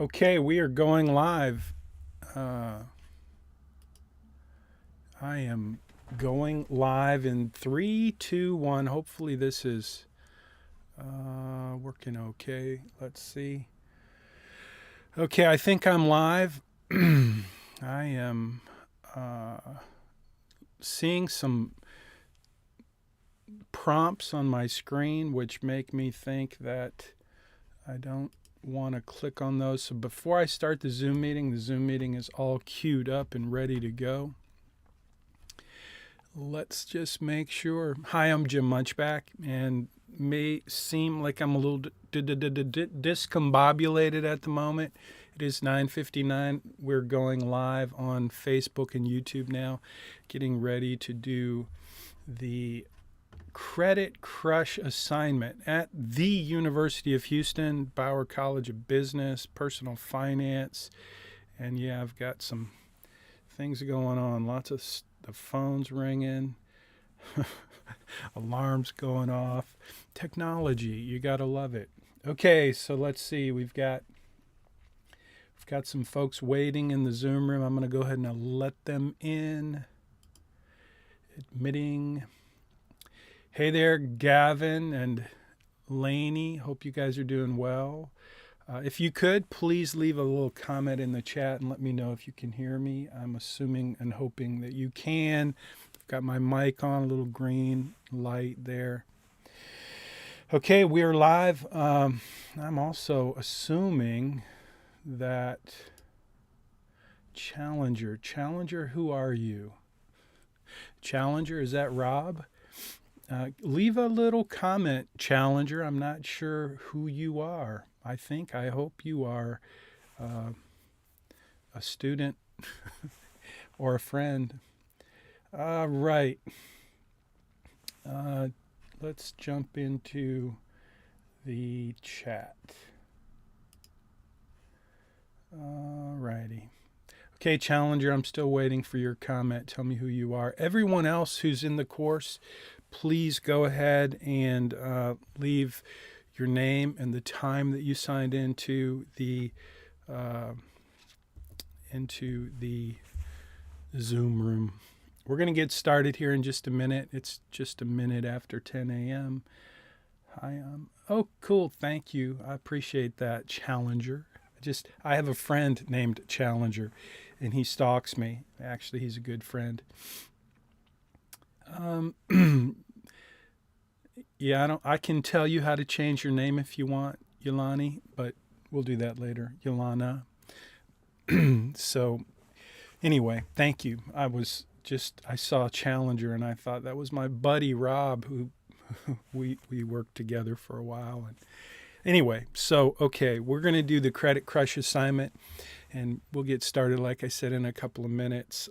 Okay, we are going live. Uh, I am going live in three, two, one. Hopefully, this is working okay. Let's see. Okay, I think I'm live. I am uh, seeing some prompts on my screen which make me think that I don't want to click on those. So before I start the Zoom meeting is all queued up and ready to go. Let's just make sure. Hi, I'm Jim Munchback, and may seem like I'm a little discombobulated at the moment. It is 9:59. We're going live on Facebook and YouTube now, getting ready to do the Credit Crush assignment at the University of Houston, Bauer College of Business, Personal Finance, and yeah, I've got some things going on. Lots of the phones ringing, alarms going off. Technology, you gotta love it. Okay, so let's see. We've got some folks waiting in the Zoom room. I'm gonna go ahead and let them in. Admitting. Hey there, Gavin and Laney. Hope you guys are doing well. If you could, please leave a little comment in the chat and let me know if you can hear me. I'm assuming and hoping that you can. I've got my mic on, a little green light there. Okay, we are live. I'm also assuming that Challenger, who are you? Challenger, is that Rob? Leave a little comment, Challenger. I'm not sure who you are. I hope you are a student or a friend. Right. Let's jump into the chat. Alrighty. Okay, Challenger, I'm still waiting for your comment. Tell me who you are. Everyone else who's in the course, please go ahead and leave your name and the time that you signed into the Zoom room. We're going to get started here in just a minute. It's just a minute after 10 a.m. Hi, oh, cool. Thank you. I appreciate that, Challenger. I have a friend named Challenger, and he stalks me. Actually, he's a good friend. Yeah, I can tell you how to change your name if you want, Yolani, but we'll do that later. Yolana. So anyway, thank you. I saw Challenger and I thought that was my buddy Rob, who we worked together for a while. And anyway, so okay, we're going to do the Credit Crush assignment, and we'll get started, like I said, in a couple of minutes.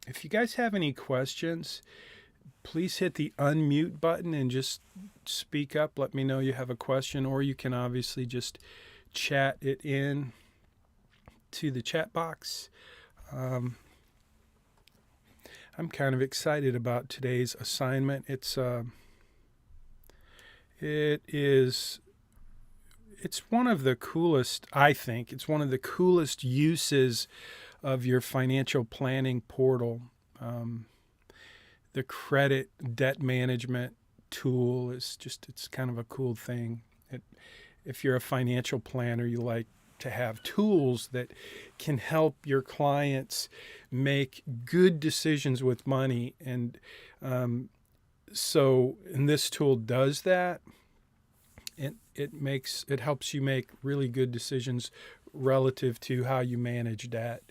If you guys have any questions, please hit the unmute button and just speak up. Let me know you have a question, or you can obviously just chat it in to the chat box. I'm kind of excited about today's assignment. It's one of the coolest, I think, it's one of the coolest uses of your financial planning portal. The credit debt management tool it's kind of a cool thing. If you're a financial planner, you like to have tools that can help your clients make good decisions with money. And and this tool does that. It helps you make really good decisions relative to how you manage debt.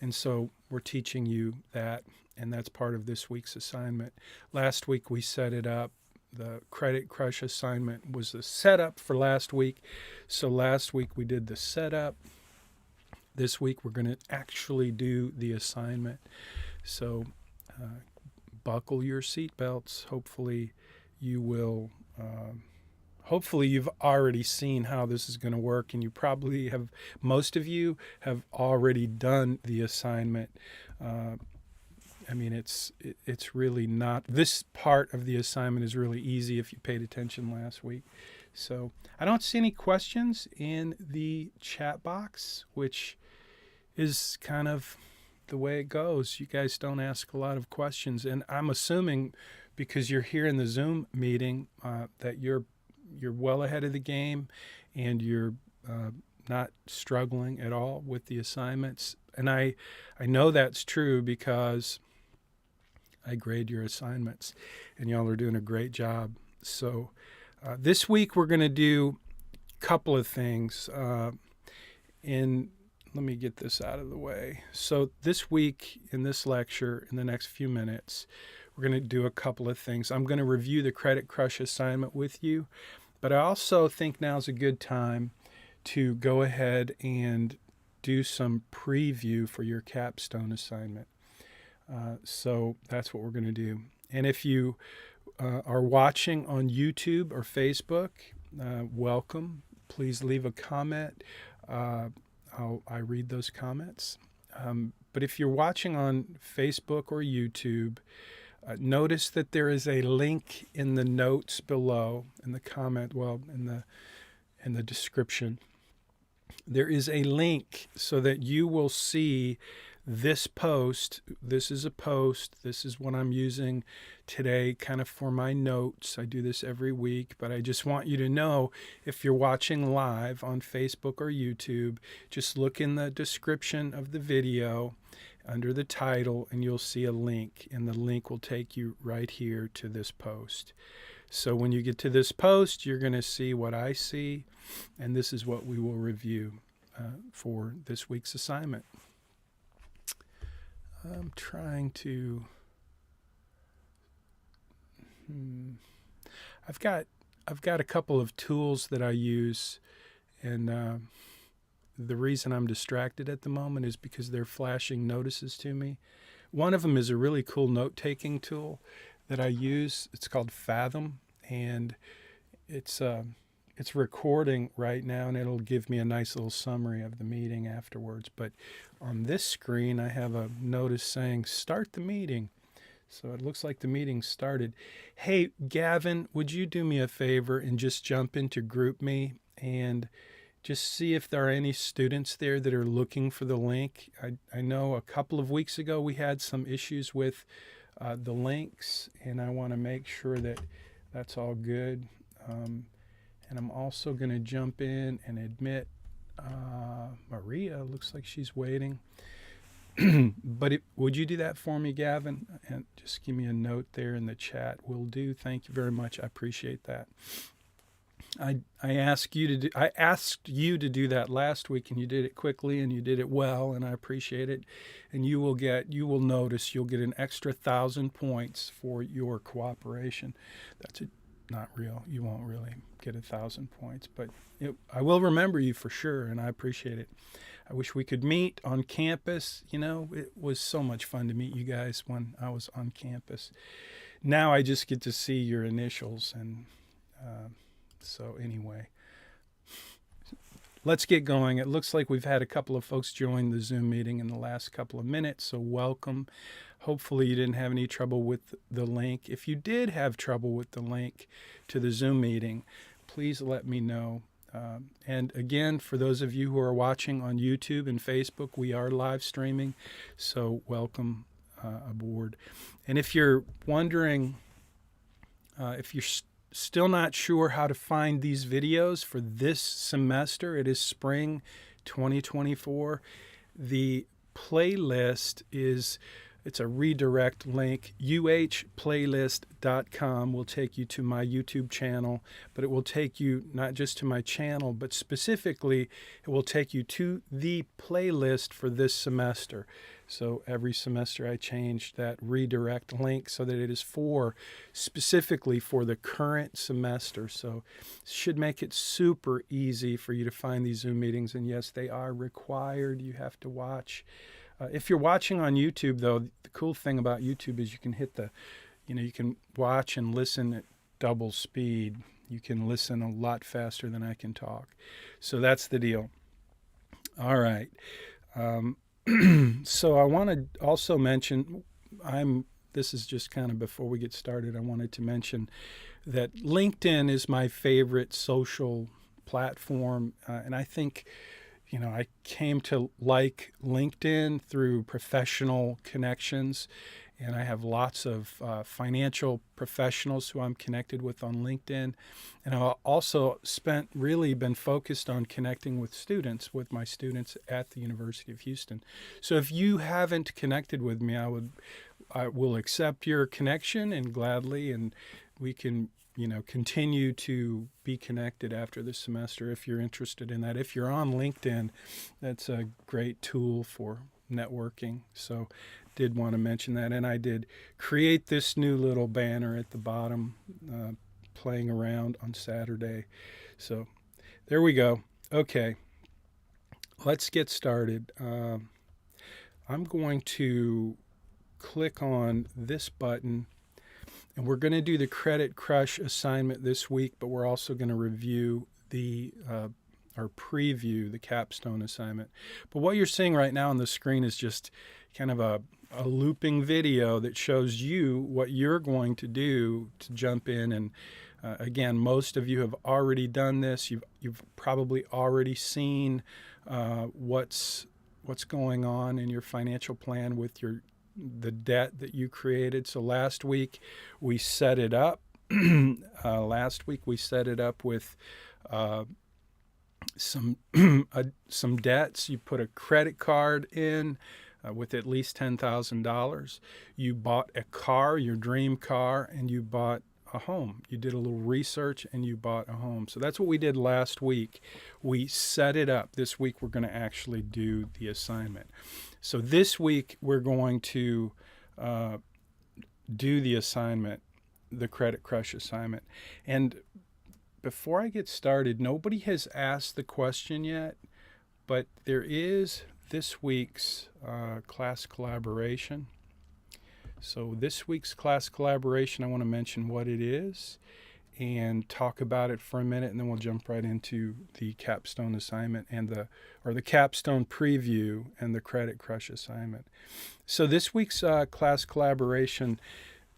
And so we're teaching you that, and that's part of this week's assignment. Last week we set it up. The Credit Crush assignment was the setup for last week. So last week we did the setup. This week we're going to actually do the assignment. So buckle your seatbelts. Hopefully you will. Hopefully you've already seen how this is going to work, and most of you have already done the assignment. I mean, it's really not, this part of the assignment is really easy if you paid attention last week. So I don't see any questions in the chat box, which is kind of the way it goes. You guys don't ask a lot of questions, and I'm assuming because you're here in the Zoom meeting that you're well ahead of the game, and you're not struggling at all with the assignments. And I know that's true because I grade your assignments, and y'all are doing a great job. So this week we're going to do a couple of things. Let me get this out of the way. So this week in this lecture, in the next few minutes, we're going to do a couple of things. I'm going to review the Credit Crush assignment with you, but I also think now's a good time to go ahead and do some preview for your capstone assignment. So that's what we're going to do. And if you are watching on YouTube or Facebook, welcome. Please leave a comment. I read those comments. But if you're watching on Facebook or YouTube, notice that there is a link in the notes below, in the comment, in the description. There is a link so that you will see this post. This is a post. This is what I'm using today kind of for my notes. I do this every week, but I just want you to know, if you're watching live on Facebook or YouTube, just look in the description of the video under the title and you'll see a link, and the link will take you right here to this post. So when you get to this post, you're going to see what I see, and this is what we will review for this week's assignment. I'm trying to... I've got a couple of tools that I use, and the reason I'm distracted at the moment is because they're flashing notices to me. One of them is a really cool note-taking tool that I use. It's called Fathom, and it's recording right now, and it'll give me a nice little summary of the meeting afterwards. But on this screen, I have a notice saying, start the meeting. So it looks like the meeting started. Hey, Gavin, would you do me a favor and just jump into GroupMe and just see if there are any students there that are looking for the link? I know a couple of weeks ago we had some issues with the links, and I want to make sure that that's all good. And I'm also going to jump in and admit Maria. Looks like she's waiting. But would you do that for me, Gavin? And just give me a note there in the chat. Will do. Thank you very much. I appreciate that. I asked you to do that last week, and you did it quickly, and you did it well, and I appreciate it. And you will notice you'll get an extra 1,000 points for your cooperation. That's not real. You won't really get 1,000 points, but I will remember you for sure, and I appreciate it. I wish we could meet on campus. You know, it was so much fun to meet you guys when I was on campus. Now I just get to see your initials, and so anyway, let's get going. It looks like we've had a couple of folks join the Zoom meeting in the last couple of minutes, so welcome. Hopefully you didn't have any trouble with the link. If you did have trouble with the link to the Zoom meeting, please let me know. And again, for those of you who are watching on YouTube and Facebook, we are live streaming, so welcome aboard. And if you're wondering, if you're still not sure how to find these videos for this semester, it is spring 2024. The playlist it's a redirect link. uhplaylist.com will take you to my YouTube channel, but it will take you not just to my channel, but specifically it will take you to the playlist for this semester. So every semester I change that redirect link so that it is specifically for the current semester. So it should make it super easy for you to find these Zoom meetings. And yes, they are required. You have to watch. If you're watching on YouTube, though, the cool thing about YouTube is you can you can watch and listen at double speed. You can listen a lot faster than I can talk. So that's the deal. All right. So I want to also mention, this is just kind of before we get started, I wanted to mention that LinkedIn is my favorite social platform, and I think I came to like LinkedIn through professional connections, and I have lots of financial professionals who I'm connected with on LinkedIn. And I've also really been focused on connecting with students, with my students at the University of Houston. So if you haven't connected with me, I will accept your connection and gladly, and we can continue to be connected after the semester if you're interested in that. If you're on LinkedIn, that's a great tool for networking. So did want to mention that. And I did create this new little banner at the bottom, playing around on Saturday. So there we go. Okay, let's get started. I'm going to click on this button, and we're going to do the Credit Crush assignment this week, but we're also going to review or preview the Capstone assignment. But what you're seeing right now on the screen is just kind of a looping video that shows you what you're going to do to jump in. And again, most of you have already done this. You've probably already seen what's going on in your financial plan with the debt that you created. So last week we set it up. Last week we set it up with some debts. You put a credit card in with at least $10,000. You bought a car, your dream car, and you bought a home. You did a little research and you bought a home. So that's what we did last week. We set it up. This week we're going to actually do the assignment. So this week we're going to do the assignment, the Credit Crush assignment. And before I get started, nobody has asked the question yet, but there is this week's class collaboration. So this week's class collaboration, I want to mention what it is and talk about it for a minute, and then we'll jump right into the Capstone assignment and the Capstone preview and the Credit Crush assignment. So this week's class collaboration,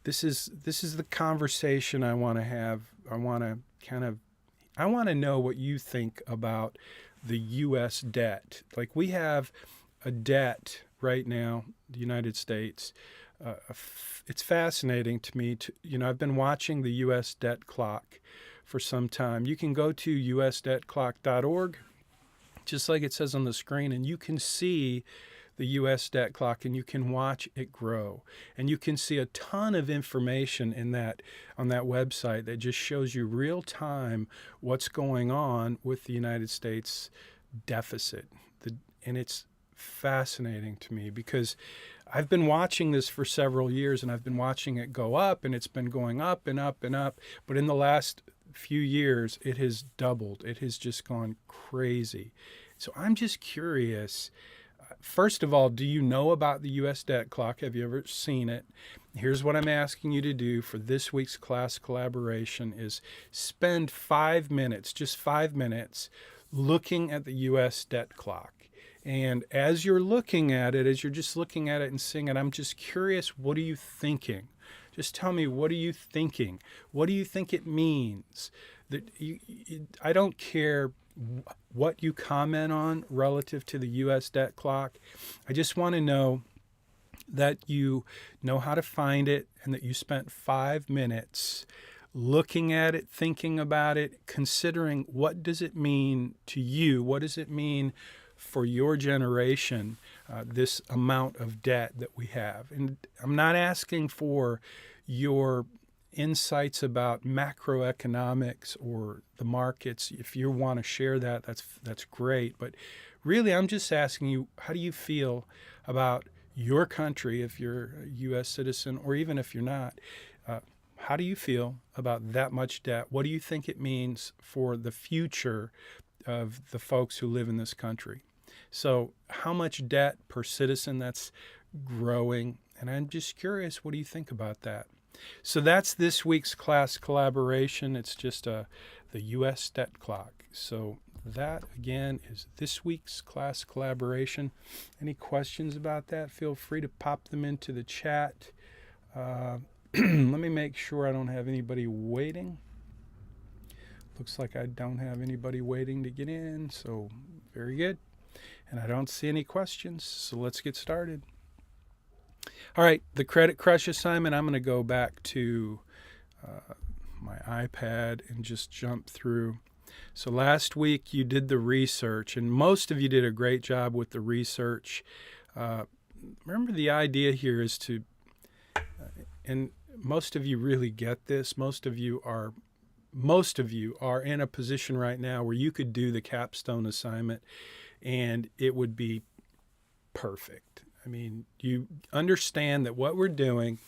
this is the conversation I want to have. I want to know what you think about the U.S. debt. Like, we have a debt right now, the United States. It's fascinating to me. I've been watching the U.S. debt clock for some time. You can go to usdebtclock.org, just like it says on the screen, and you can see the U.S. debt clock, and you can watch it grow. And you can see a ton of information on that website that just shows you real time what's going on with the United States deficit. And it's fascinating to me because I've been watching this for several years, and I've been watching it go up, and it's been going up and up and up. But in the last few years, it has doubled. It has just gone crazy. So I'm just curious. First of all, do you know about the U.S. debt clock? Have you ever seen it? Here's what I'm asking you to do for this week's class collaboration is spend 5 minutes, just 5 minutes, looking at the U.S. debt clock. And as you're looking at it, as you're just looking at it and seeing it, I'm just curious, what are you thinking? Just tell me, what are you thinking? What do you think it means? I don't care what you comment on relative to the U.S. debt clock. I just want to know that you know how to find it and that you spent 5 minutes looking at it, thinking about it, considering what does it mean to you? What does it mean for your generation, this amount of debt that we have? And I'm not asking for your insights about macroeconomics or the markets. If you want to share that, that's great. But really, I'm just asking you, how do you feel about your country if you're a U.S. citizen, or even if you're not? How do you feel about that much debt? What do you think it means for the future of the folks who live in this country? So how much debt per citizen? That's growing. And I'm just curious, what do you think about that? So that's this week's class collaboration. It's just the U.S. debt clock. So that, again, is this week's class collaboration. Any questions about that? Feel free to pop them into the chat. Let me make sure I don't have anybody waiting. Looks like I don't have anybody waiting to get in, so very good. And I don't see any questions, so let's get started. All right, the Credit Crush assignment, I'm going to go back to my iPad and just jump through. So last week you did the research, and most of you did a great job with the research. Remember, the idea here is to, and most of you really get this. Most of you are in a position right now where you could do the Capstone assignment, and it would be perfect. I mean, you understand that what we're doing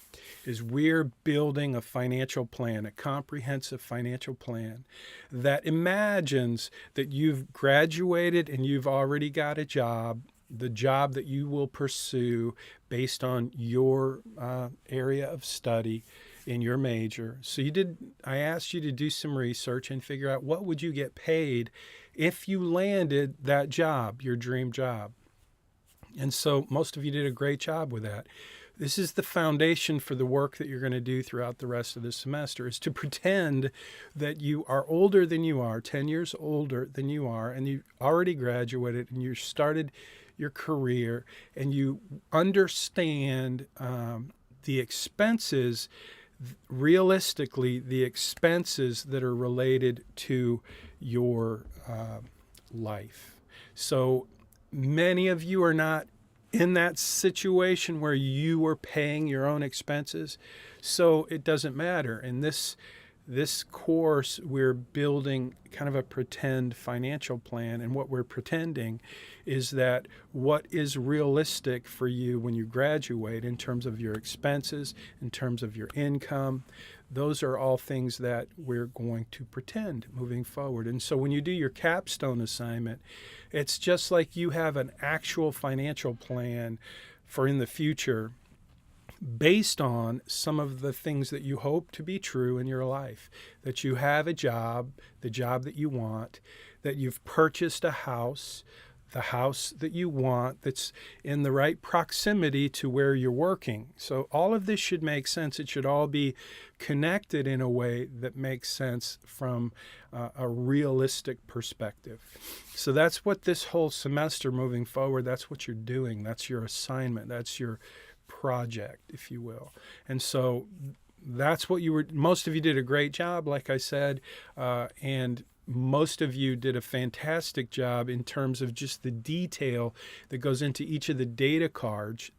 is we're building a financial plan, a comprehensive financial plan that imagines that you've graduated and you've already got a job, the job that you will pursue based on your area of study in your major. So I asked you to do some research and figure out what would you get paid if you landed that job, your dream job. And so most of you did a great job with that. This is the foundation for the work that you're going to do throughout the rest of the semester, is to pretend that you are older than you are, 10 years older than you are, and you already graduated and you started your career, and you understand the expenses, realistically, the expenses that are related to your life. So many of you are not in that situation where you are paying your own expenses, so it doesn't matter. In this course, we're building kind of a pretend financial plan, and what we're pretending is that what is realistic for you when you graduate in terms of your expenses, in terms of your income, those are all things that we're going to pretend moving forward. And so when you do your capstone assignment, it's just like you have an actual financial plan for in the future based on some of the things that you hope to be true in your life. That you have a job, the job that you want, that you've purchased a house, the house that you want, that's in the right proximity to where you're working. So all of this should make sense. It should all be connected in a way that makes sense from a realistic perspective. So that's what this whole semester moving forward, that's what you're doing. That's your assignment. That's your project, if you will. And so that's what most of you did a great job, like I said, and most of you did a fantastic job in terms of just the detail that goes into each of the data cards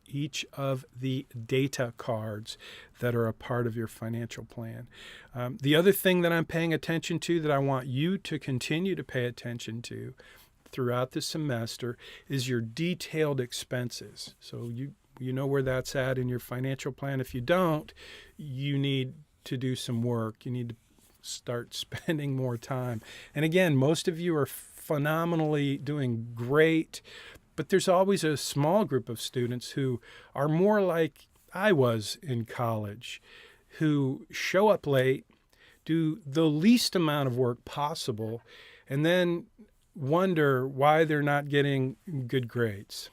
that are a part of your financial plan. The other thing that I'm paying attention to, that I want you to continue to pay attention to throughout the semester, is your detailed expenses. So you know where that's at in your financial plan. If you don't, you need to do some work. You need to start spending more time. And again, most of you are phenomenally doing great, but there's always a small group of students who are more like I was in college, who show up late, do the least amount of work possible, and then wonder why they're not getting good grades.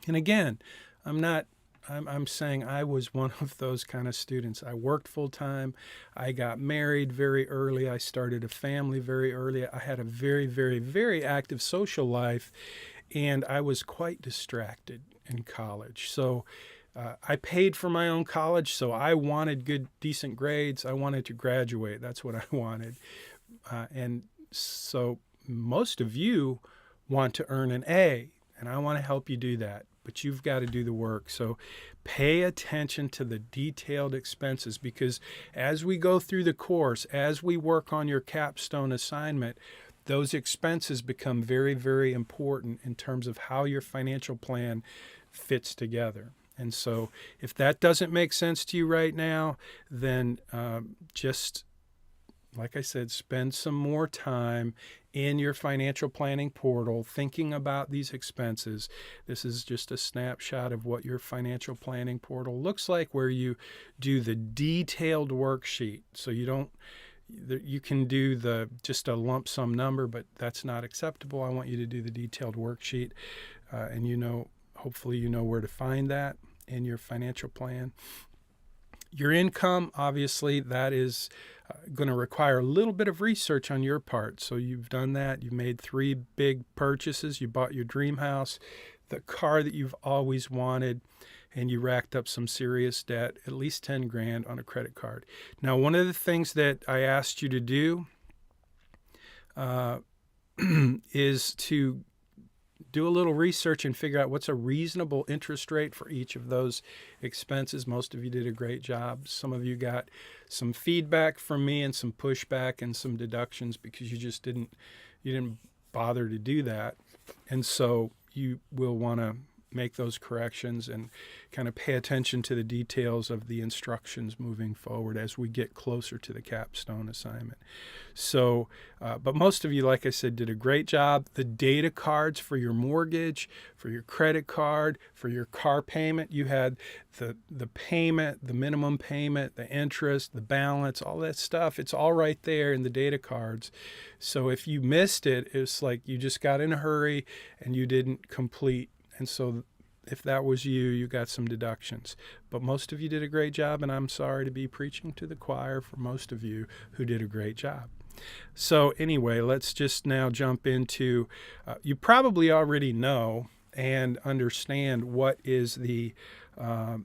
And again, I'm saying I was one of those kind of students. I worked full time. I got married very early. I started a family very early. I had a very, very, very active social life, and I was quite distracted in college. So I paid for my own college, so I wanted good, decent grades. I wanted to graduate. That's what I wanted. And so most of you want to earn an A, and I want to help you do that. But you've got to do the work. So pay attention to the detailed expenses, because as we go through the course, as we work on your capstone assignment, those expenses become very, very important in terms of how your financial plan fits together. And so if that doesn't make sense to you right now, then just, like I said, spend some more time in your financial planning portal thinking about these expenses. This is just a snapshot of what your financial planning portal looks like, where you do the detailed worksheet. So you can do just a lump sum number, but that's not acceptable. I want you to do the detailed worksheet, and hopefully you know where to find that in your financial plan. Your income, obviously, that is going to require a little bit of research on your part. So you've done that. You've made 3 big purchases. You bought your dream house, the car that you've always wanted, and you racked up some serious debt, at least 10 grand on a credit card. Now, one of the things that I asked you to do is to do a little research and figure out what's a reasonable interest rate for each of those expenses. Most of you did a great job. Some of you got some feedback from me and some pushback and some deductions because you just didn't bother to do that. And so you will want to make those corrections and kind of pay attention to the details of the instructions moving forward as we get closer to the capstone assignment. So, but most of you, like I said, did a great job. The data cards for your mortgage, for your credit card, for your car payment, you had the payment, the minimum payment, the interest, the balance, all that stuff. It's all right there in the data cards. So if you missed it, it's like you just got in a hurry and you didn't complete. And so if that was you, you got some deductions. But most of you did a great job, and I'm sorry to be preaching to the choir for most of you who did a great job. So anyway, let's just now jump into, you probably already know and understand what is the, the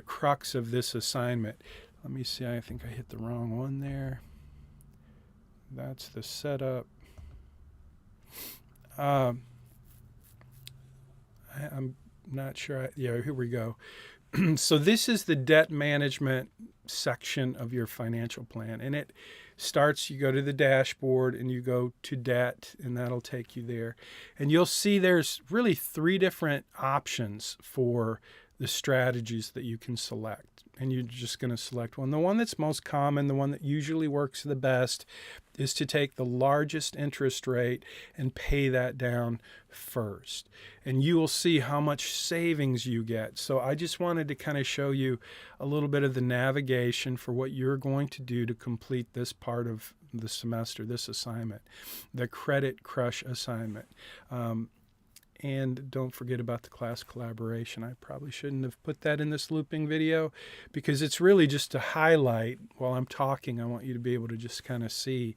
crux of this assignment. Let me see, I think I hit the wrong one there. That's the setup. I'm not sure. Yeah, here we go. So this is the debt management section of your financial plan. And it starts, you go to the dashboard and you go to debt, and that'll take you there. And you'll see there's really 3 different options for the strategies that you can select. And you're just going to select one. The one that's most common, the one that usually works the best, is to take the largest interest rate and pay that down first. And you will see how much savings you get. So I just wanted to kind of show you a little bit of the navigation for what you're going to do to complete this part of the semester, this assignment, the Credit Crush assignment. And don't forget about the class collaboration. I probably shouldn't have put that in this looping video because it's really just to highlight while I'm talking. I want you to be able to just kind of see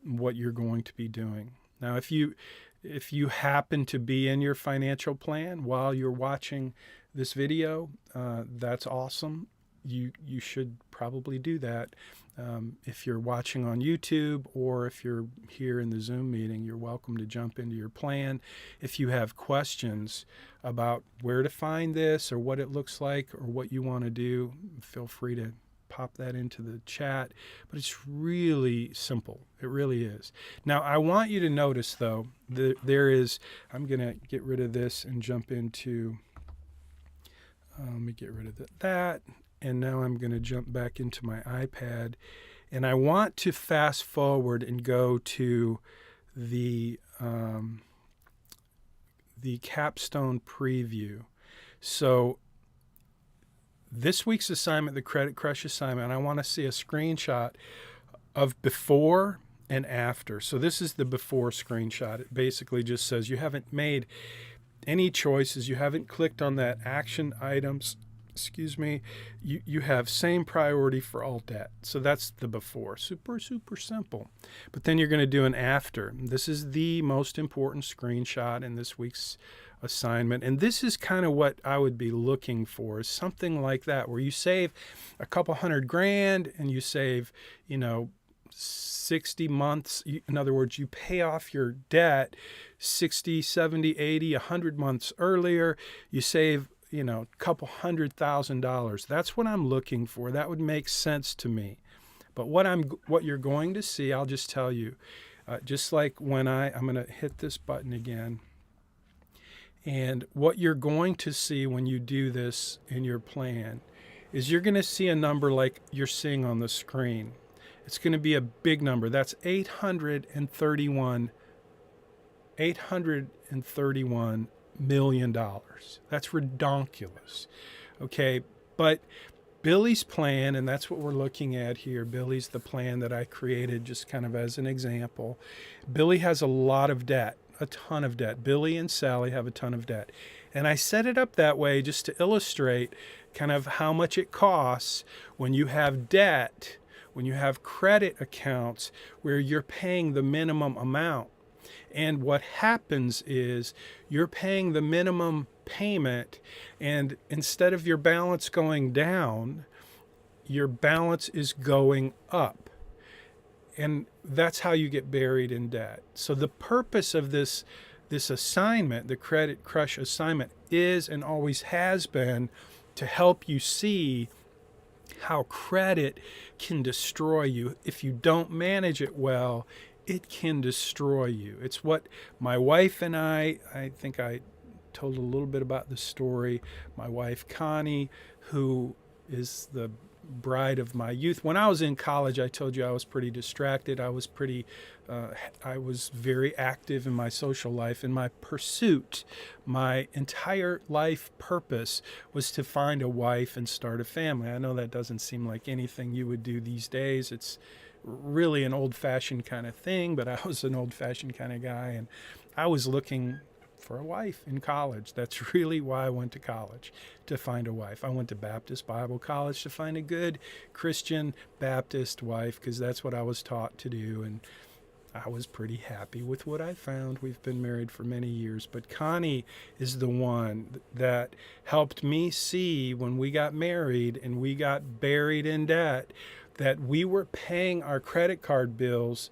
what you're going to be doing. Now, if you happen to be in your financial plan while you're watching this video, that's awesome. You should probably do that. If you're watching on YouTube or if you're here in the Zoom meeting, you're welcome to jump into your plan. If you have questions about where to find this or what it looks like or what you want to do, feel free to pop that into the chat. But it's really simple. It really is. Now, I want you to notice, though, there is, I'm going to get rid of this and jump into, let me get rid of that. And now I'm going to jump back into my iPad, and I want to fast forward and go to the capstone preview. So this week's assignment, the Credit Crush assignment, I want to see a screenshot of before and after. So this is the before screenshot. It basically just says you haven't made any choices. You haven't clicked on that action items. You have same priority for all debt. So that's the before. Super simple. But then you're going to do an after. This is the most important screenshot in this week's assignment. And this is kind of what I would be looking for, is something like that, where you save a couple $100,000 and you save, 60 months. In other words, you pay off your debt 60, 70, 80, 100 months earlier. You save a couple $100,000. That's what I'm looking for. That would make sense to me. But what you're going to see, I'll just tell you, just like when I'm going to hit this button again. And what you're going to see when you do this in your plan is you're going to see a number like you're seeing on the screen. It's going to be a big number. That's $831 million. That's redonkulous. Okay, but Billy's plan, and that's what we're looking at here. Billy's the plan that I created just kind of as an example. Billy has a lot of debt. a ton of debt. Billy and Sally have a ton of debt. And I set it up that way just to illustrate kind of how much it costs when you have debt, when you have credit accounts where you're paying the minimum amount. And what happens is you're paying the minimum payment, and instead of your balance going down, your balance is going up. And that's how you get buried in debt. So the purpose of this assignment, the Credit Crush assignment, is and always has been to help you see how credit can destroy you. If you don't manage it well, it can destroy you. It's what my wife and I think I told a little bit about the story. My wife, Connie, who is the bride of my youth. When I was in college, I told you I was pretty distracted. I was very active in my social life. In my pursuit, my entire life purpose was to find a wife and start a family. I know that doesn't seem like anything you would do these days. It's really an old-fashioned kind of thing, but I was an old-fashioned kind of guy, and I was looking for a wife in college. That's really why I went to college, to find a wife. I went to Baptist Bible College to find a good Christian Baptist wife, because that's what I was taught to do, and I was pretty happy with what I found. We've been married for many years, but Connie is the one that helped me see when we got married and we got buried in debt that we were paying our credit card bills,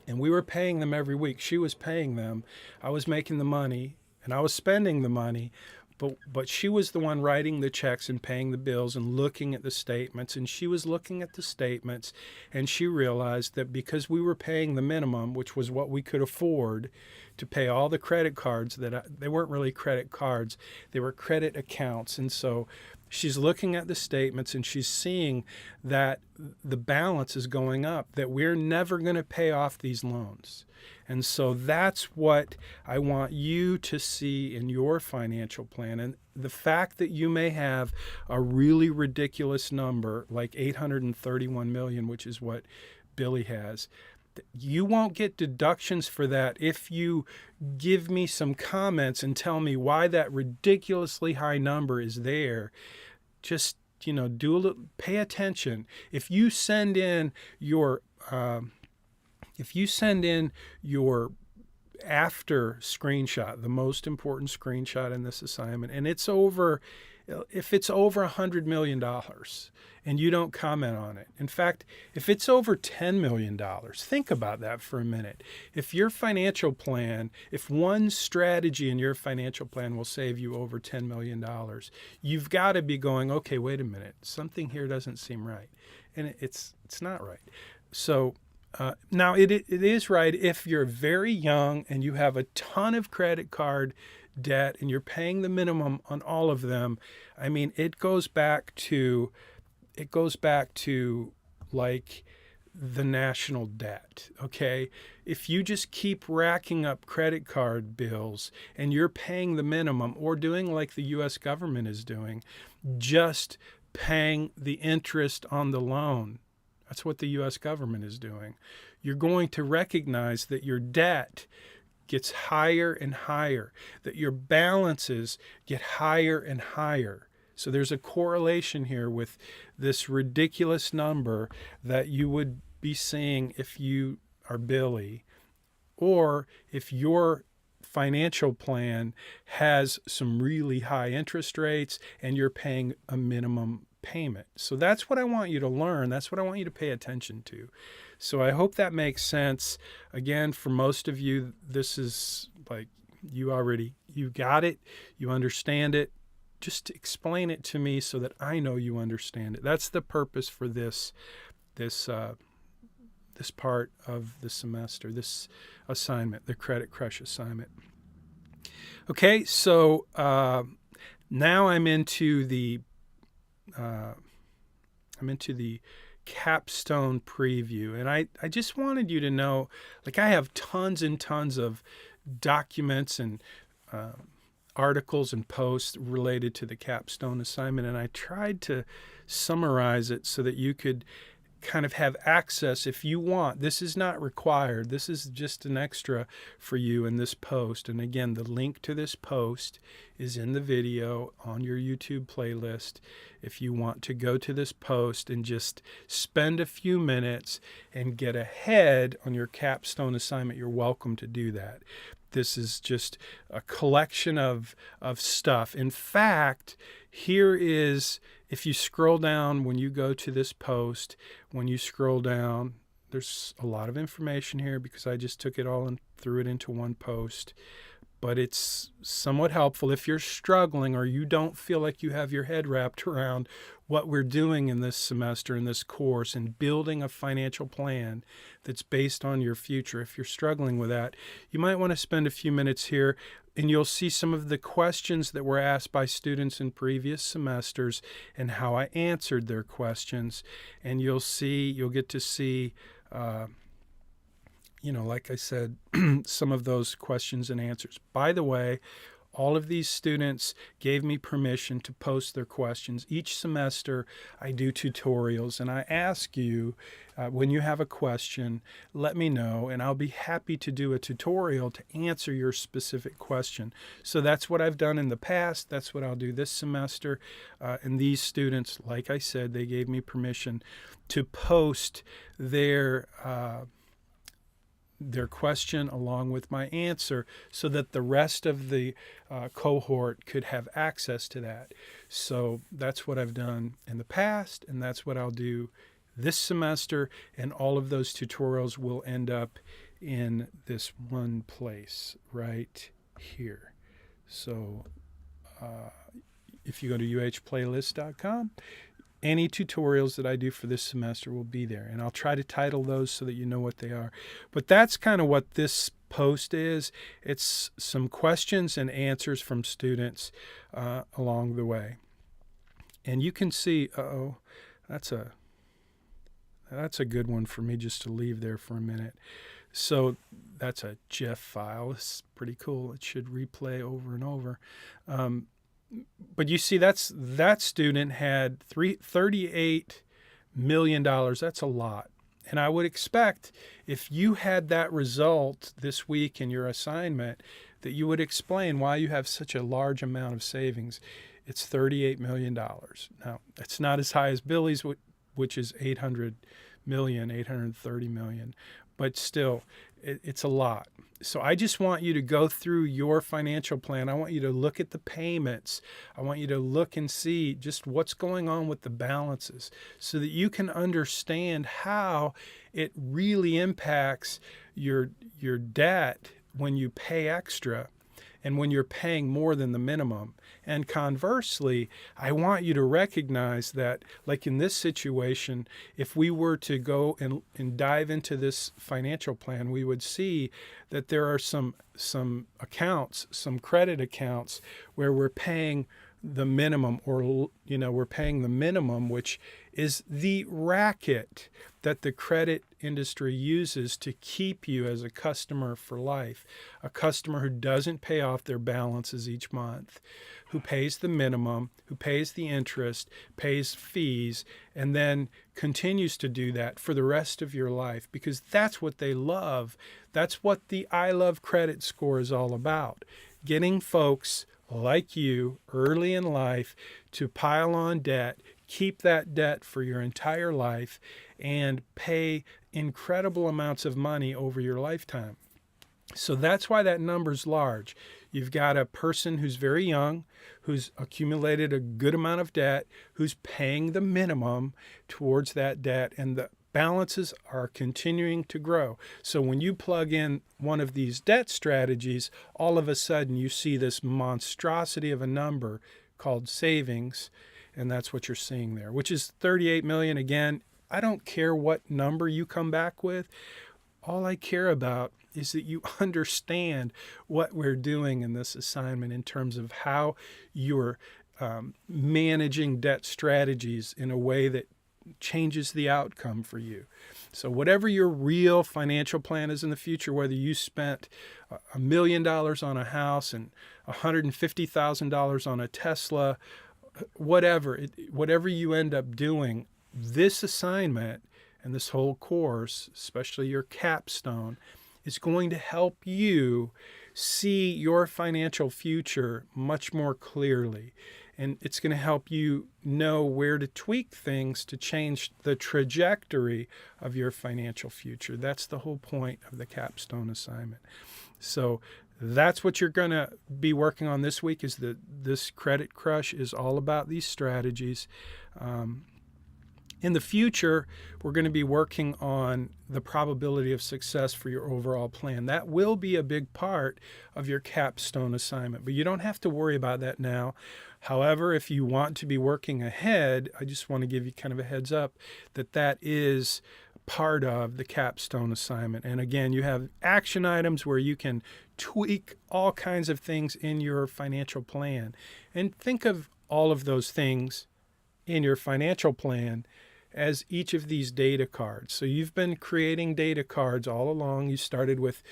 and we were paying them every week. She was paying them. I was making the money, and I was spending the money, but she was the one writing the checks and paying the bills and looking at the statements. And she was looking at the statements, and she realized that because we were paying the minimum, which was what we could afford to pay all the credit cards, they weren't really credit cards, they were credit accounts. And so she's looking at the statements, and she's seeing that the balance is going up, that we're never going to pay off these loans. And so that's what I want you to see in your financial plan. And the fact that you may have a really ridiculous number, like $831 million, which is what Billy has, you won't get deductions for that if you give me some comments and tell me why that ridiculously high number is there. Just, pay attention. If you send in your after screenshot, the most important screenshot in this assignment, and if it's over $100 million and you don't comment on it. In fact, if it's over $10 million, think about that for a minute. If your financial plan, if one strategy in your financial plan will save you over $10 million, you've got to be going, okay, wait a minute, something here doesn't seem right. And it's not right. So now it is right if you're very young and you have a ton of credit card debt and you're paying the minimum on all of them. I mean, it goes back to like the national debt, okay? If you just keep racking up credit card bills and you're paying the minimum, or doing like the U.S. government is doing, just paying the interest on the loan, that's what the U.S. government is doing, you're going to recognize that your debt gets higher and higher, that your balances get higher and higher. So there's a correlation here with this ridiculous number that you would be seeing if you are Billy, or if your financial plan has some really high interest rates and you're paying a minimum payment. So that's what I want you to learn. That's what I want you to pay attention to. So I hope that makes sense. Again, for most of you, this is like you got it, you understand it. Just explain it to me so that I know you understand it. That's the purpose for this part of the semester, this assignment, the Credit Crush assignment. Okay, so now I'm into the Capstone preview, and I just wanted you to know, like, I have tons and tons of documents and articles and posts related to the Capstone assignment, and I tried to summarize it so that you could kind of have access if you want. This is not required. This is just an extra for you in this post. And again, the link to this post is in the video on your YouTube playlist. If you want to go to this post and just spend a few minutes and get ahead on your capstone assignment, you're welcome to do that. This is just a collection of stuff. In fact, here is, if you scroll down when you go to this post, when you scroll down, there's a lot of information here because I just took it all and threw it into one post. But it's somewhat helpful if you're struggling or you don't feel like you have your head wrapped around what we're doing in this semester, in this course, and building a financial plan that's based on your future. If you're struggling with that, you might want to spend a few minutes here, and you'll see some of the questions that were asked by students in previous semesters and how I answered their questions. And you'll get to see like I said, some of those questions and answers. By the way, all of these students gave me permission to post their questions. Each semester, I do tutorials, and I ask you, when you have a question, let me know, and I'll be happy to do a tutorial to answer your specific question. So that's what I've done in the past. That's what I'll do this semester. And these students, like I said, they gave me permission to post their question along with my answer so that the rest of the cohort could have access to that. So that's what I've done in the past, and that's what I'll do this semester, and all of those tutorials will end up in this one place right here. So if you go to uhplaylist.com, any tutorials that I do for this semester will be there, and I'll try to title those so that you know what they are. But that's kind of what this post is. It's some questions and answers from students along the way. And you can see, that's a good one for me just to leave there for a minute. So that's a GIF file. It's pretty cool. It should replay over and over. But you see, that student had $38 million. That's a lot. And I would expect if you had that result this week in your assignment, that you would explain why you have such a large amount of savings. It's $38 million. Now, it's not as high as Billy's, which is $830 million. But still, it's a lot. So I just want you to go through your financial plan. I want you to look at the payments. I want you to look and see just what's going on with the balances so that you can understand how it really impacts your debt when you pay extra and when you're paying more than the minimum. And conversely, I want you to recognize that, like in this situation, if we were to go and dive into this financial plan, we would see that there are some accounts, some credit accounts, where we're paying the minimum, or we're paying the minimum, which is the racket that the credit industry uses to keep you as a customer for life, a customer who doesn't pay off their balances each month, who pays the minimum, who pays the interest, pays fees, and then continues to do that for the rest of your life, because that's what they love. That's what the I Love Credit score is all about, getting folks like you early in life to pile on debt, keep that debt for your entire life, and pay incredible amounts of money over your lifetime. So that's why that number's large. You've got a person who's very young, who's accumulated a good amount of debt, who's paying the minimum towards that debt, and the balances are continuing to grow. So when you plug in one of these debt strategies, all of a sudden you see this monstrosity of a number called savings, and that's what you're seeing there, which is 38 million. Again, I don't care what number you come back with. All I care about is that you understand what we're doing in this assignment in terms of how you're managing debt strategies in a way that changes the outcome for you. So whatever your real financial plan is in the future, whether you spent $1 million on a house and $150,000 on a Tesla, whatever you end up doing, this assignment and this whole course, especially your capstone, is going to help you see your financial future much more clearly. And it's going to help you know where to tweak things to change the trajectory of your financial future. That's the whole point of the capstone assignment. So that's what you're going to be working on this week. Is that this credit crush is all about these strategies. In the future, we're going to be working on the probability of success for your overall plan. That will be a big part of your capstone assignment, but you don't have to worry about that now. However, if you want to be working ahead, I just want to give you kind of a heads up that that is part of the capstone assignment. And again, you have action items where you can tweak all kinds of things in your financial plan. And think of all of those things in your financial plan as each of these data cards. So you've been creating data cards all along. You started with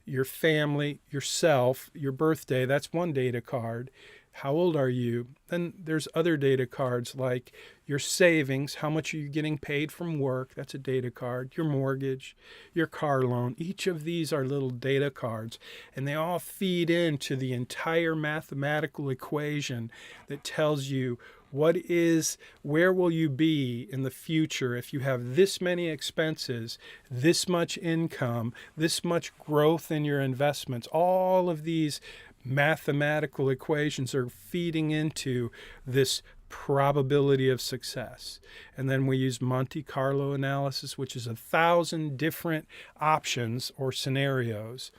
your family, yourself, your birthday. That's one data card. How old are you? Then there's other data cards like your savings, how much are you getting paid from work? That's a data card. Your mortgage, your car loan. Each of these are little data cards, and they all feed into the entire mathematical equation that tells you where will you be in the future if you have this many expenses, this much income, this much growth in your investments. All of these mathematical equations are feeding into this probability of success. And then we use Monte Carlo analysis, which is 1,000 different options or scenarios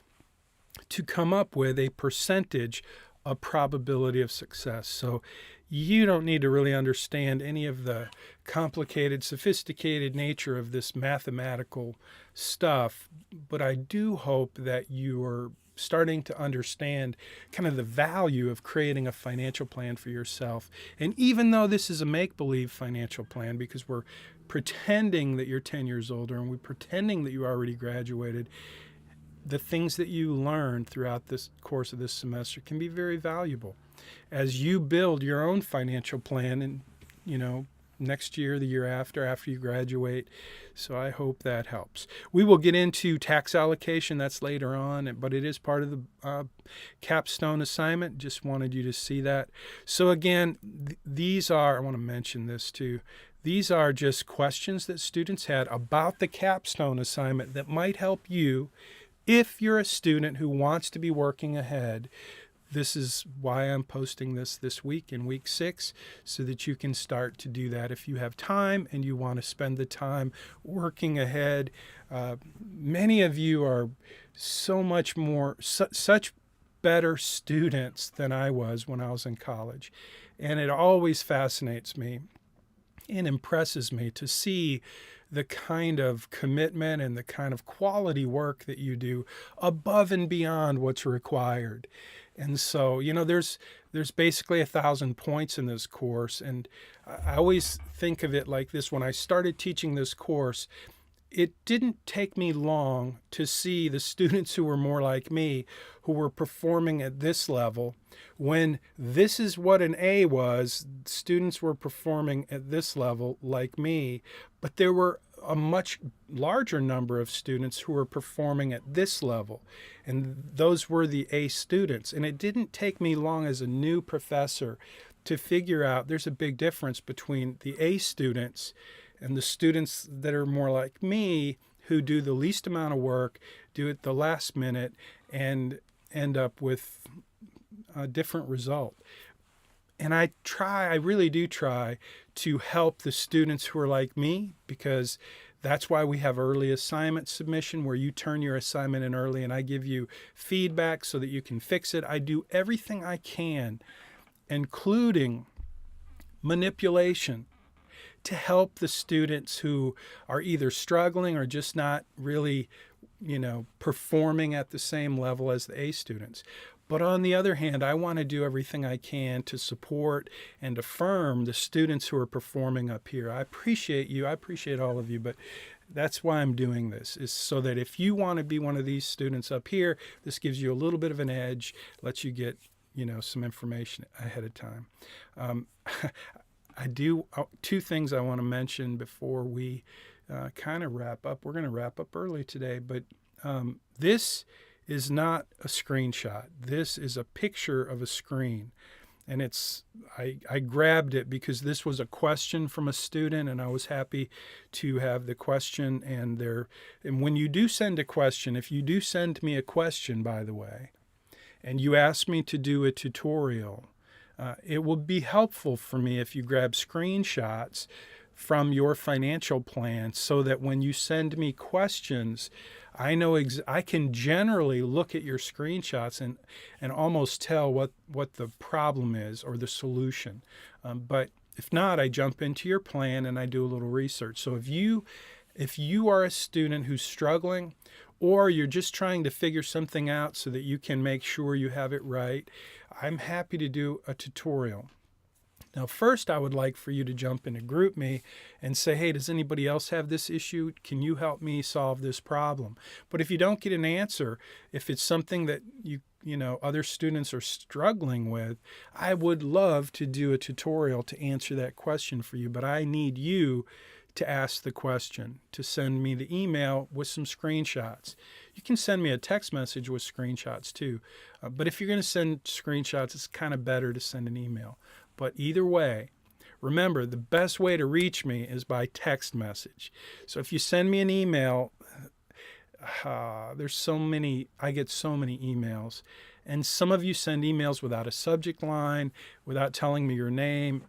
to come up with a percentage of probability of success. So you don't need to really understand any of the complicated, sophisticated nature of this mathematical stuff, but I do hope that you are starting to understand kind of the value of creating a financial plan for yourself. And even though this is a make-believe financial plan, because we're pretending that you're 10 years older and we're pretending that you already graduated, the things that you learn throughout this course of this semester can be very valuable as you build your own financial plan and, next year, the year after you graduate. So I hope that helps. We will get into tax allocation. That's later on, but it is part of the capstone assignment. Just wanted you to see that. So again, these are, I want to mention this too, these are just questions that students had about the capstone assignment that might help you if you're a student who wants to be working ahead. This is why I'm posting this week in week 6, so that you can start to do that if you have time and you want to spend the time working ahead. Many of you are so much more, such better students than I was when I was in college. And it always fascinates me and impresses me to see the kind of commitment and the kind of quality work that you do above and beyond what's required. And so, there's basically 1,000 points in this course. And I always think of it like this. When I started teaching this course, it didn't take me long to see the students who were more like me, who were performing at this level. When this is what an A was, students were performing at this level like me, but there were a much larger number of students who were performing at this level, and those were the A students. And it didn't take me long as a new professor to figure out there's a big difference between the A students and the students that are more like me, who do the least amount of work, do it the last minute, and end up with a different result. And I really do try to help the students who are like me, because that's why we have early assignment submission, where you turn your assignment in early and I give you feedback so that you can fix it. I do everything I can, including manipulation, to help the students who are either struggling or just not really, performing at the same level as the A students. But on the other hand, I want to do everything I can to support and affirm the students who are performing up here. I appreciate you. I appreciate all of you, but that's why I'm doing this, is so that if you want to be one of these students up here, this gives you a little bit of an edge, lets you get, some information ahead of time. I do two things I want to mention before we kind of wrap up. We're going to wrap up early today, but this is not a screenshot. This is a picture of a screen. And I grabbed it because this was a question from a student, and I was happy to have the question. And when you do send a question, if you do send me a question, by the way, and you ask me to do a tutorial, it will be helpful for me if you grab screenshots from your financial plan so that when you send me questions, I know I can generally look at your screenshots and almost tell what the problem is or the solution. But if not, I jump into your plan and I do a little research. So if you are a student who's struggling, or you're just trying to figure something out so that you can make sure you have it right, I'm happy to do a tutorial. Now, first, I would like for you to jump into GroupMe and say, hey, does anybody else have this issue? Can you help me solve this problem? But if you don't get an answer, if it's something that other students are struggling with, I would love to do a tutorial to answer that question for you. But I need you to ask the question, to send me the email with some screenshots. You can send me a text message with screenshots too. But if you're going to send screenshots, it's kind of better to send an email. But either way, remember, the best way to reach me is by text message. So if you send me an email, I get so many emails. And some of you send emails without a subject line, without telling me your name.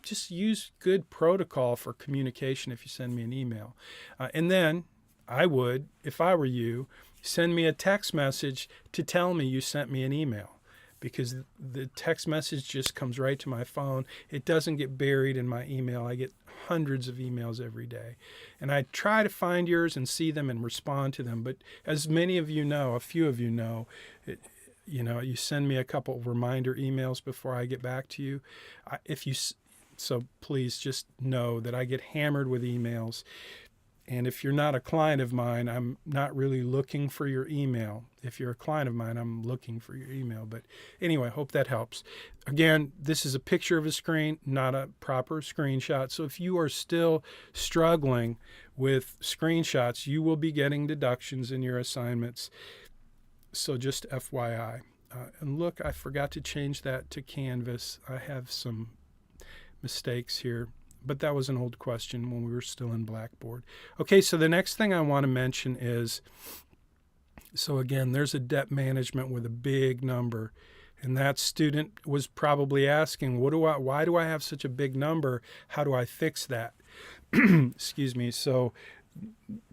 Just use good protocol for communication if you send me an email. And then I would, if I were you, send me a text message to tell me you sent me an email, because the text message just comes right to my phone. It doesn't get buried in my email. I get hundreds of emails every day. And I try to find yours and see them and respond to them. But as many of you know, a few of you know, you send me a couple of reminder emails before I get back to you. So please just know that I get hammered with emails. And if you're not a client of mine, I'm not really looking for your email. If you're a client of mine, I'm looking for your email. But anyway, hope that helps. Again, this is a picture of a screen, not a proper screenshot. So if you are still struggling with screenshots, you will be getting deductions in your assignments. So just FYI. And look, I forgot to change that to Canvas. I have some mistakes here, but that was an old question when we were still in Blackboard. Okay, so the next thing I want to mention is, so again, there's a debt management with a big number, and that student was probably asking, why do I have such a big number? How do I fix that? Excuse me. So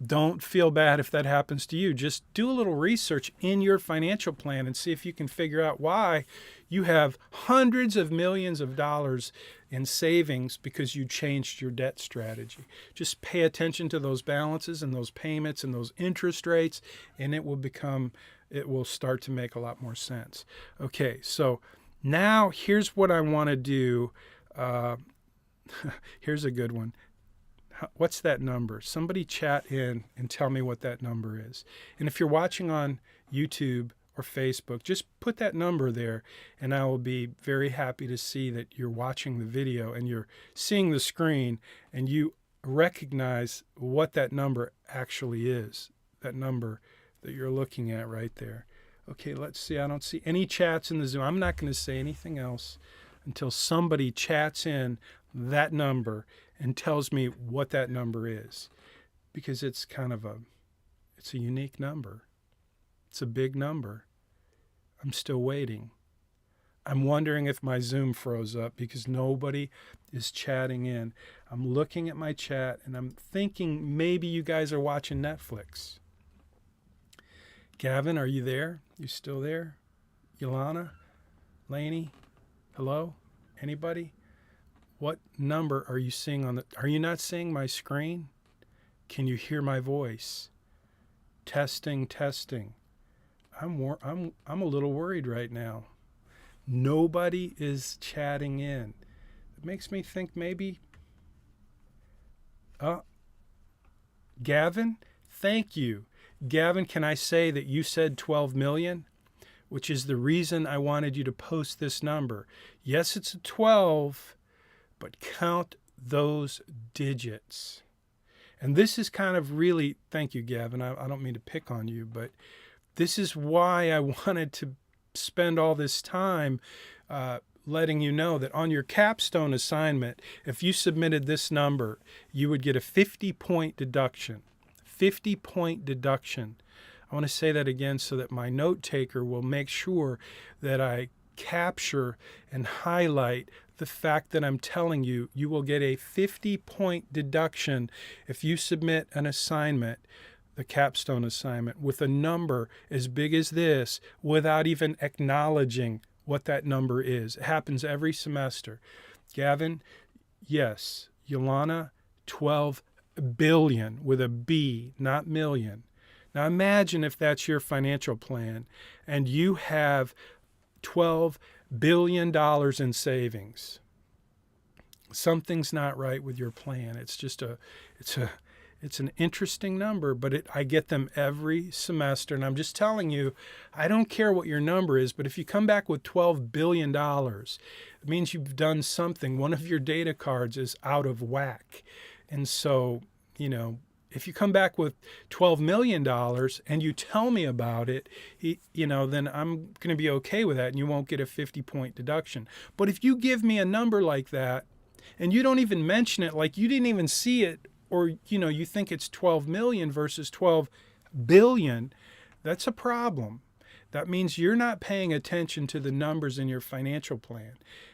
don't feel bad if that happens to you. Just do a little research in your financial plan and see if you can figure out why you have hundreds of millions of dollars in savings because you changed your debt strategy. Just pay attention to those balances and those payments and those interest rates, and it will start to make a lot more sense. Okay, so now here's what I want to do. Here's a good one. What's that number? Somebody chat in and tell me what that number is. And if you're watching on YouTube or Facebook, just put that number there, and I will be very happy to see that you're watching the video and you're seeing the screen and you recognize what that number actually is, that number that you're looking at right there. Okay, let's see. I don't see any chats in the Zoom. I'm not going to say anything else until somebody chats in that number and tells me what that number is, because it's a unique number. It's a big number. I'm still waiting. I'm wondering if my Zoom froze up because nobody is chatting in. I'm looking at my chat and I'm thinking maybe you guys are watching Netflix. Gavin, are you there? You still there? Yolana? Laney? Hello? Anybody? What number are you seeing are you not seeing my screen? Can you hear my voice? Testing. I'm a little worried right now. Nobody is chatting in. It makes me think maybe, Gavin, thank you. Gavin, can I say that you said 12 million, which is the reason I wanted you to post this number. Yes, it's a 12, but count those digits. And this is kind of really, thank you, Gavin. I don't mean to pick on you, but this is why I wanted to spend all this time letting you know that on your capstone assignment, if you submitted this number, you would get a 50-point deduction. 50-point deduction. I want to say that again so that my note taker will make sure that I capture and highlight the fact that I'm telling you, you will get a 50-point deduction if you submit an assignment, the capstone assignment, with a number as big as this without even acknowledging what that number is. It happens every semester. Gavin, yes. Yolana, 12 billion with a B, not million. Now imagine if that's your financial plan and you have $12 billion in savings. Something's not right with your plan. It's an interesting number, but I get them every semester. And I'm just telling you, I don't care what your number is, but if you come back with $12 billion, it means you've done something. One of your data cards is out of whack. And so, if you come back with $12 million and you tell me about it, then I'm going to be okay with that and you won't get a 50-point deduction. But if you give me a number like that and you don't even mention it, like you didn't even see it, or, you think it's 12 million versus 12 billion, that's a problem. That means you're not paying attention to the numbers in your financial plan.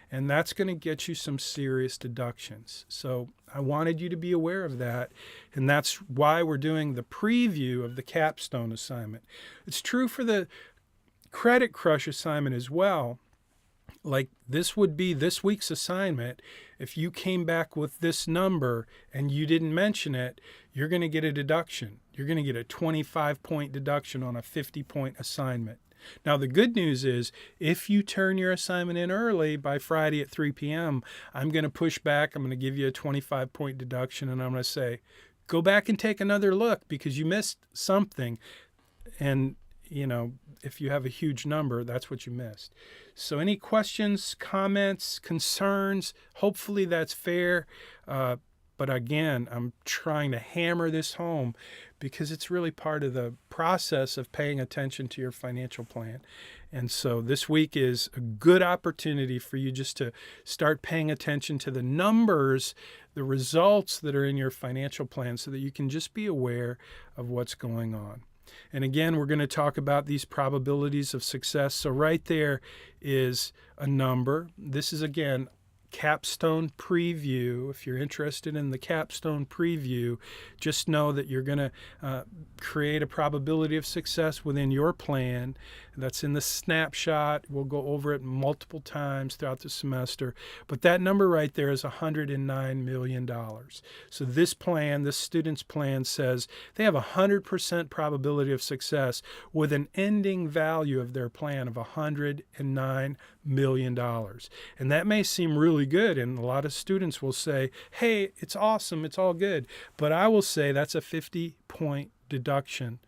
And that's going to get you some serious deductions. So I wanted you to be aware of that. And that's why we're doing the preview of the capstone assignment. It's true for the Credit Crush assignment as well. Like this would be this week's assignment. If you came back with this number and you didn't mention it, you're going to get a deduction. You're going to get a 25-point deduction on a 50-point assignment. Now, the good news is if you turn your assignment in early by Friday at 3 p.m., I'm going to push back. I'm going to give you a 25-point deduction, and I'm going to say, go back and take another look because you missed something. And, if you have a huge number, that's what you missed. So any questions, comments, concerns? Hopefully that's fair. But again, I'm trying to hammer this home because it's really part of the process of paying attention to your financial plan. And so this week is a good opportunity for you just to start paying attention to the numbers, the results that are in your financial plan so that you can just be aware of what's going on. And again, we're going to talk about these probabilities of success. So right there is a number. This is, again, capstone preview. If you're interested in the capstone preview, just know that you're going to create a probability of success within your plan. That's in the snapshot. We'll go over it multiple times throughout the semester. But that number right there is $109 million. So this plan, this student's plan, says they have a 100% probability of success with an ending value of their plan of $109 million. And that may seem really good, and a lot of students will say, hey, it's awesome, it's all good. But I will say that's a 50-point deduction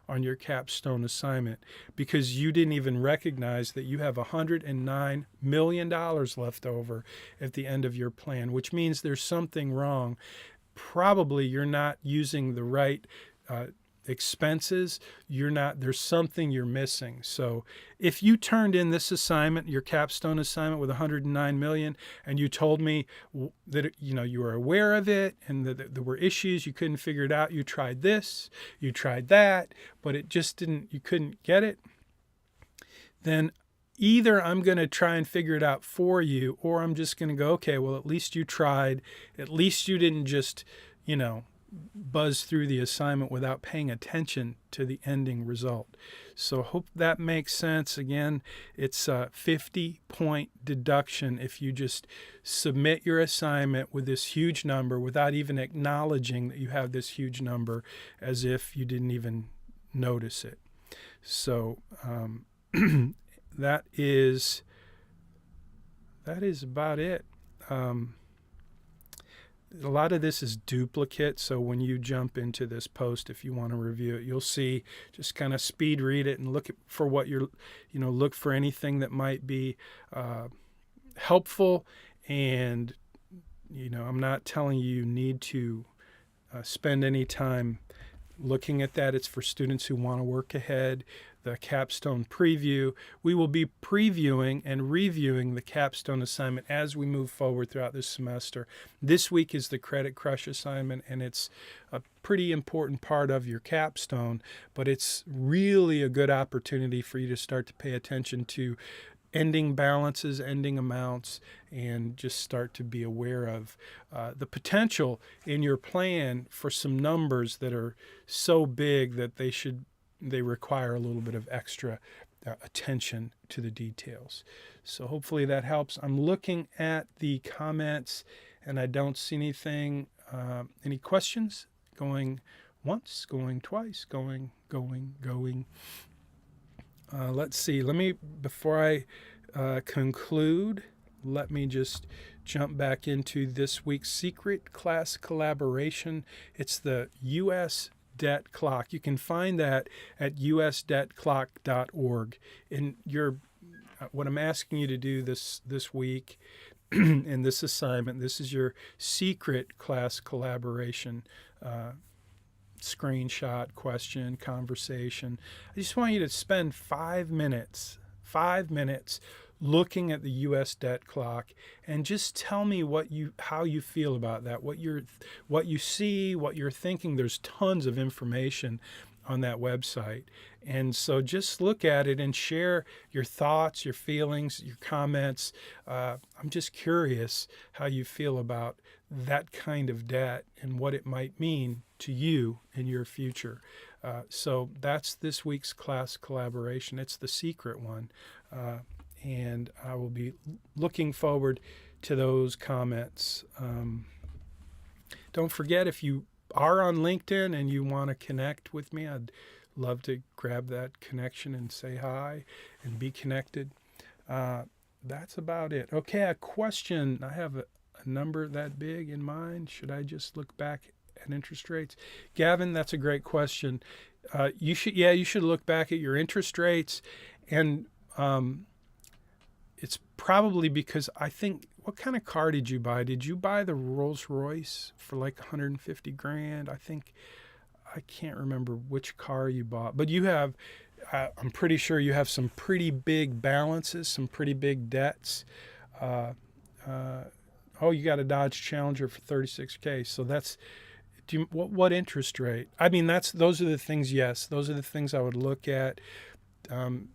on your capstone assignment because you didn't even recognize that you have $109 million left over at the end of your plan, which means there's something wrong. Probably you're not using the right expenses. There's something you're missing. So if you turned in this assignment, your capstone assignment with $109 million, and you told me that you were aware of it and that there were issues, you couldn't figure it out, you tried this, you tried that, but it just you couldn't get it, then either I'm going to try and figure it out for you, or I'm just going to go, okay, well, at least you tried. At least you didn't just, buzz through the assignment without paying attention to the ending result. So hope that makes sense. Again, it's a 50-point deduction if you just submit your assignment with this huge number without even acknowledging that you have this huge number, as if you didn't even notice it. So that is about it. A lot of this is duplicate, so when you jump into this post, if you want to review it, you'll see, just kind of speed read it and look for what look for anything that might be helpful. And I'm not telling you need to spend any time looking at that. It's for students who want to work ahead. The Capstone preview. We will be previewing and reviewing the Capstone assignment as we move forward throughout this semester. This week is the Credit Crush assignment, and it's a pretty important part of your capstone, but it's really a good opportunity for you to start to pay attention to ending balances, ending amounts, and just start to be aware of the potential in your plan for some numbers that are so big that they require a little bit of extra attention to the details. So hopefully that helps. I'm looking at the comments and I don't see anything. Any questions? Going once, going twice, going. Let's see. Before I conclude, let me just jump back into this week's secret class collaboration. It's the U.S. Debt Clock. You can find that at usdebtclock.org. And what I'm asking you to do this week in this assignment, this is your secret class collaboration screenshot, question, conversation. I just want you to spend 5 minutes looking at the U.S. debt clock and just tell me how you feel about that, what you see, what you're thinking. There's tons of information on that website. And so just look at it and share your thoughts, your feelings, your comments. I'm just curious how you feel about that kind of debt and what it might mean to you in your future. So that's this week's class collaboration. It's the secret one. And I will be looking forward to those comments. Don't forget, if you are on LinkedIn and you want to connect with me, I'd love to grab that connection and say hi and be connected. That's about it. Okay, a question. I have a number that big in mind. Should I just look back at interest rates? Gavin, that's a great question. You should look back at your interest rates, and it's probably because I think, what kind of car did you buy? Did you buy the Rolls Royce for like 150 grand? I can't remember which car you bought, but you have, I'm pretty sure you have some pretty big balances, some pretty big debts. You got a Dodge Challenger for 36K. So that's, what interest rate? I mean, those are the things. Yes, those are the things I would look at. And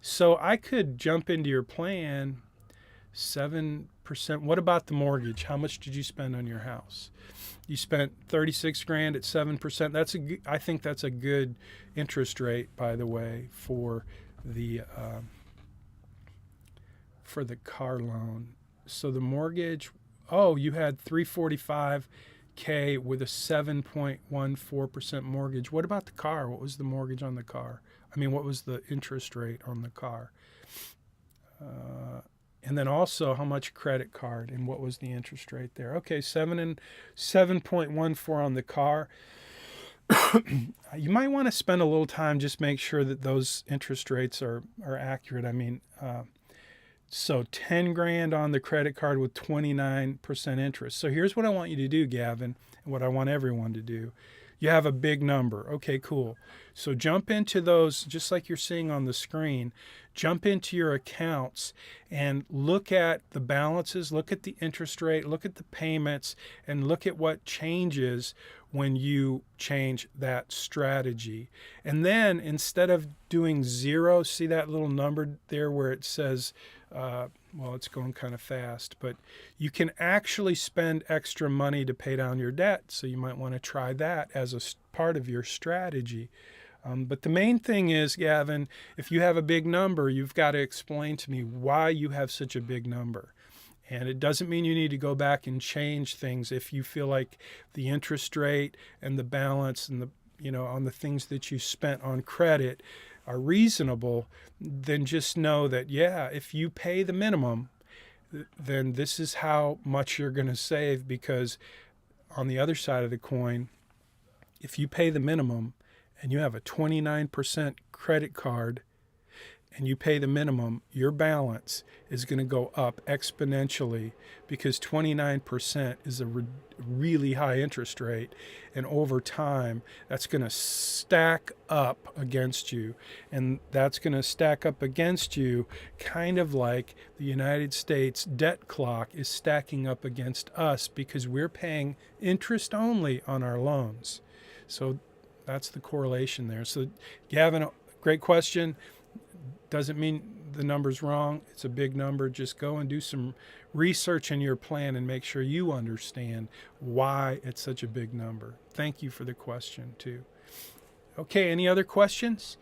so I could jump into your plan, 7%. What about the mortgage? How much did you spend on your house? You spent 36 grand at 7%. I think that's a good interest rate, by the way, for the car loan. So the mortgage, you had 345K with a 7.14% mortgage. What about the car? What was the mortgage on the car? I mean, what was the interest rate on the car? And then also, how much credit card and what was the interest rate there? Okay, 7.14 on the car. You might want to spend a little time, just make sure that those interest rates are accurate. I mean, so 10 grand on the credit card with 29% interest. So here's what I want you to do, Gavin, and what I want everyone to do. You have a big number. Okay, cool. So jump into those, just like you're seeing on the screen. Jump into your accounts and look at the balances, look at the interest rate, look at the payments, and look at what changes when you change that strategy. And then instead of doing 0, see that little number there where it says, it's going kind of fast, but you can actually spend extra money to pay down your debt. So you might want to try that as a part of your strategy. But the main thing is, Gavin, if you have a big number, you've got to explain to me why you have such a big number. And it doesn't mean you need to go back and change things if you feel like the interest rate and the balance and on the things that you spent on credit are reasonable. Then just know that, if you pay the minimum, then this is how much you're going to save, because on the other side of the coin, if you pay the minimum and you have a 29% credit card, and you pay the minimum, your balance is going to go up exponentially, because 29% is a really high interest rate. And over time, that's going to stack up against you. And that's going to stack up against you kind of like the United States debt clock is stacking up against us, because we're paying interest only on our loans. So that's the correlation there. So, Gavin, great question. Doesn't mean the number's wrong. It's a big number. Just go and do some research in your plan and make sure you understand why it's such a big number. Thank you for the question, too. Okay, any other questions?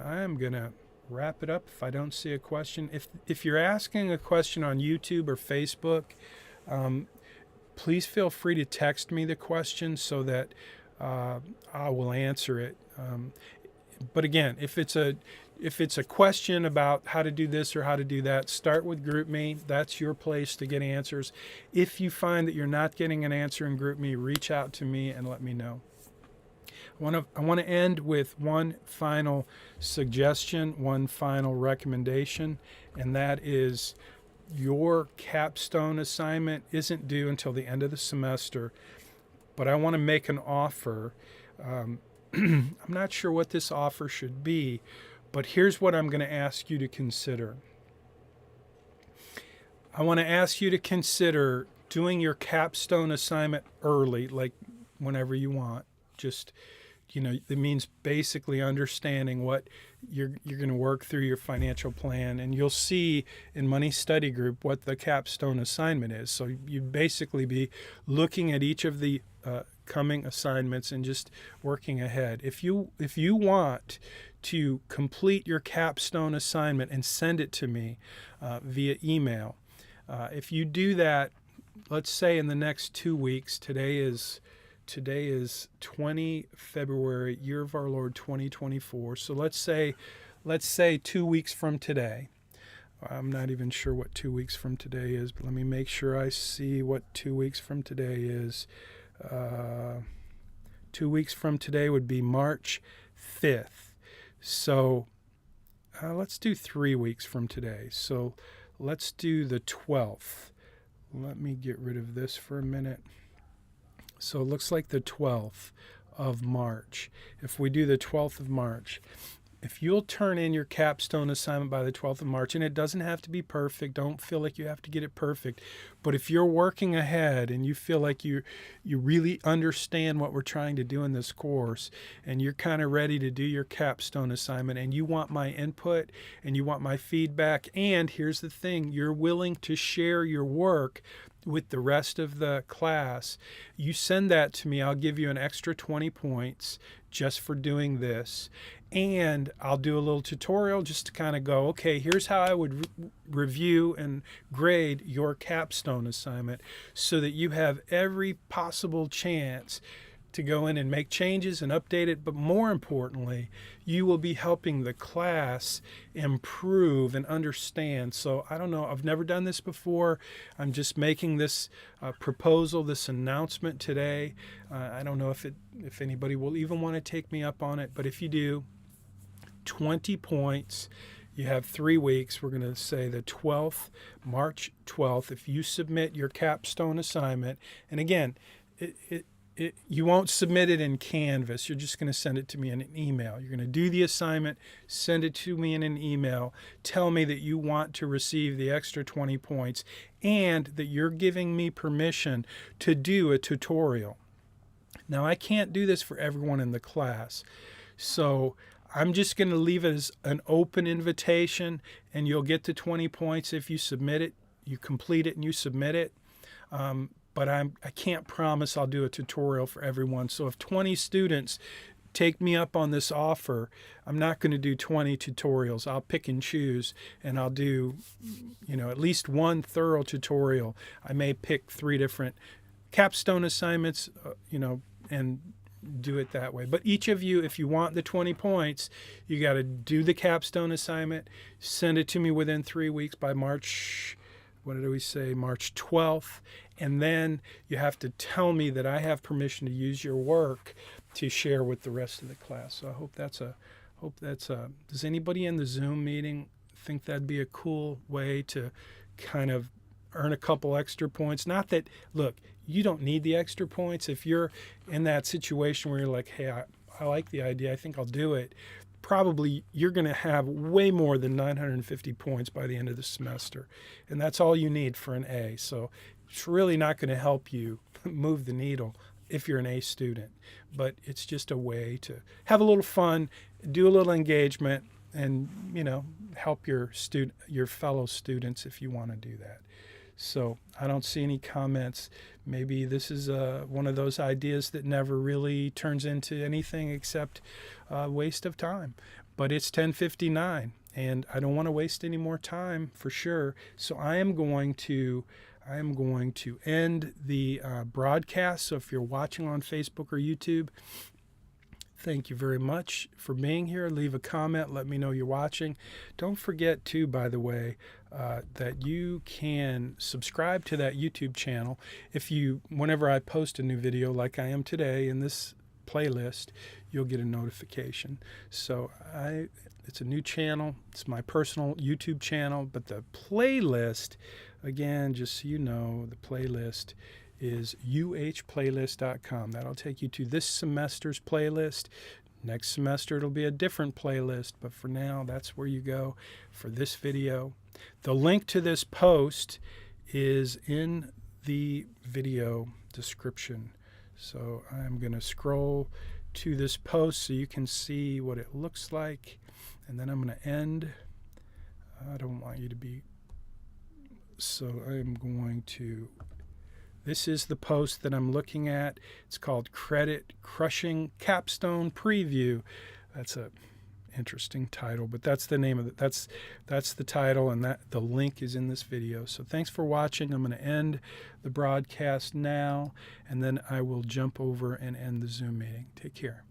I'm going to wrap it up if I don't see a question. If you're asking a question on YouTube or Facebook, please feel free to text me the question so that I will answer it. But again, if it's a question about how to do this or how to do that, start with GroupMe. That's your place to get answers. If you find that you're not getting an answer in GroupMe, reach out to me and let me know. I want to end with one final suggestion, one final recommendation, and that is your capstone assignment isn't due until the end of the semester, but I want to make an offer. I'm not sure what this offer should be, but here's what I'm going to ask you to consider. I want to ask you to consider doing your capstone assignment early, like whenever you want. Just, it means basically understanding what you're going to work through your financial plan, and you'll see in Money Study Group what the capstone assignment is. So you'd basically be looking at each of the coming assignments and just working ahead. If you want to complete your capstone assignment and send it to me via email, if you do that, let's say in the next 2 weeks, today is 20 February, year of our Lord 2024. So let's say 2 weeks from today. I'm not even sure what 2 weeks from today is, but let me make sure I see what 2 weeks from today is. 2 weeks from today would be March 5th. So let's do 3 weeks from today. So let's do the 12th. Let me get rid of this for a minute. So it looks like the 12th of March. If we do the 12th of March, if you'll turn in your capstone assignment by the 12th of March, and it doesn't have to be perfect, don't feel like you have to get it perfect, but if you're working ahead and you feel like you really understand what we're trying to do in this course, and you're kind of ready to do your capstone assignment, and you want my input and you want my feedback, and here's the thing, you're willing to share your work with the rest of the class, you send that to me. I'll give you an extra 20 points just for doing this. And I'll do a little tutorial just to kind of go, okay, here's how I would review and grade your capstone assignment so that you have every possible chance to go in and make changes and update it. But more importantly, you will be helping the class improve and understand. So I don't know, I've never done this before. I'm just making this proposal, this announcement today. I don't know if anybody will even want to take me up on it, but if you do, 20 points. You have 3 weeks. We're going to say the 12th, March 12th. If you submit your capstone assignment, and again, you won't submit it in Canvas. You're just going to send it to me in an email. You're going to do the assignment, send it to me in an email. Tell me that you want to receive the extra 20 points and that you're giving me permission to do a tutorial. Now, I can't do this for everyone in the class. So I'm just going to leave it as an open invitation, and you'll get the 20 points if you submit it, you complete it, and you submit it. But I can't promise I'll do a tutorial for everyone. So if 20 students take me up on this offer, I'm not going to do 20 tutorials. I'll pick and choose, and I'll do, at least one thorough tutorial. I may pick 3 different capstone assignments, and do it that way. But each of you, if you want the 20 points, you got to do the capstone assignment, send it to me within 3 weeks by March, March 12th. And then you have to tell me that I have permission to use your work to share with the rest of the class. So I hope that's a Hope that's does anybody in the Zoom meeting think that'd be a cool way to kind of earn a couple extra points? Not that, look, you don't need the extra points. If you're in that situation where you're like, hey, I like the idea, I think I'll do it, probably you're going to have way more than 950 points by the end of the semester. And that's all you need for an A. So it's really not going to help you move the needle if you're an A student. But it's just a way to have a little fun, do a little engagement, and, you know, help your fellow students if you want to do that. So I don't see any comments. Maybe this is one of those ideas that never really turns into anything except a waste of time. But it's 10:59, and I don't want to waste any more time for sure. So I am going to end the broadcast. So if you're watching on Facebook or YouTube, thank you very much for being here. Leave a comment. Let me know you're watching. Don't forget, too, by the way, that you can subscribe to that YouTube channel. Whenever I post a new video like I am today in this playlist, you'll get a notification. So it's a new channel. It's my personal YouTube channel. But the playlist, again, just so you know, the playlist is uhplaylist.com. That'll take you to this semester's playlist. Next semester it'll be a different playlist, but for now that's where you go for this video. The link to this post is in the video description. So I'm going to scroll to this post so you can see what it looks like, and then I'm going to end. I don't want you to be, so I'm going to, this is the post that I'm looking at. It's called Credit Crushing Capstone Preview. That's a interesting title, but that's the name of it. That's the title, and that the link is in this video. So thanks for watching. I'm going to end the broadcast now, and then I will jump over and end the Zoom meeting. Take care.